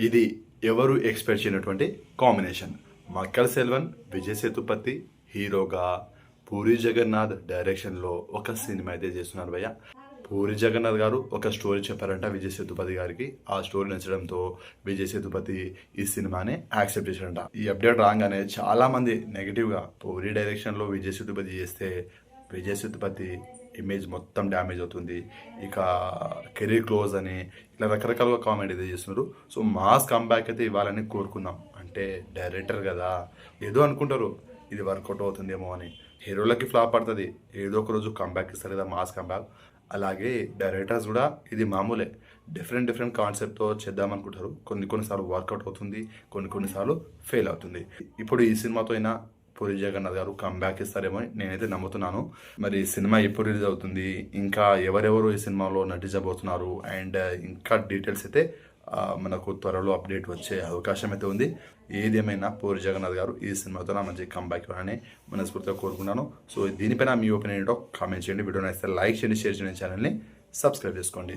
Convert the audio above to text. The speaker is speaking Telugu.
ఇది ఎవరు ఎక్స్పెక్ట్ చేయనటువంటి కాంబినేషన్. మక్కల్ సెల్వన్, విజయ్ సేతుపతి హీరోగా పూరి జగన్నాథ్ డైరెక్షన్లో ఒక సినిమా అయితే చేస్తున్నారు భయ్య. పూరి జగన్నాథ్ గారు ఒక స్టోరీ చెప్పారంట విజయ్ సేతుపతి గారికి. ఆ స్టోరీ నచ్చడంతో విజయ్ సేతుపతి ఈ సినిమాని యాక్సెప్ట్ చేశారంట. ఈ అప్డేట్ రాగానే చాలా మంది నెగిటివ్గా పూరి డైరెక్షన్లో విజయ్ సేతుపతి చేస్తే విజయ్ సేతుపతి ఇమేజ్ మొత్తం డ్యామేజ్ అవుతుంది, ఇక కెరీర్ క్లోజ్ అని ఇట్లా రకరకాలుగా కామెంట్ అయితే చేస్తున్నారు. సో మాస్ కంబ్యాక్ అయితే ఇవ్వాలని కోరుకుందాం. అంటే డైరెక్టర్ కదా, ఏదో అనుకుంటారు ఇది వర్కౌట్ అవుతుందేమో అని. హీరోలకి ఫ్లాప్ పడుతుంది, ఏదో ఒక రోజు కంబ్యాక్ ఇస్తారు కదా మాస్ కంబ్యాక్. అలాగే డైరెక్టర్స్ కూడా ఇది మామూలే, డిఫరెంట్ కాన్సెప్ట్తో చేద్దామనుకుంటారు. కొన్నిసార్లు వర్కౌట్ అవుతుంది, కొన్నిసార్లు ఫెయిల్ అవుతుంది. ఇప్పుడు ఈ సినిమాతో అయినా పూరి జగన్నాథ్ గారు కంబ్యాక్ ఇస్తారేమో అని నేనైతే నమ్ముతున్నాను. మరి ఈ సినిమా ఎప్పుడు రిలీజ్ అవుతుంది, ఇంకా ఎవరెవరు ఈ సినిమాలో నటించబోతున్నారు, అండ్ ఇంకా డీటెయిల్స్ అయితే మనకు త్వరలో అప్డేట్ వచ్చే అవకాశం అయితే ఉంది. ఏదేమైనా పూరి జగన్నాథ్ గారు ఈ సినిమాతో నా మంచి కంబ్యాక్ ఇవ్వాలని మనస్ఫూర్తిగా కోరుకున్నాను. సో దీనిపైన మీ ఒపీనియన్ ఏంటో కామెంట్ చేయండి. వీడియో నచ్చితే లైక్ చేయండి, షేర్ చేయండి, ఛానల్ని సబ్స్క్రైబ్ చేసుకోండి.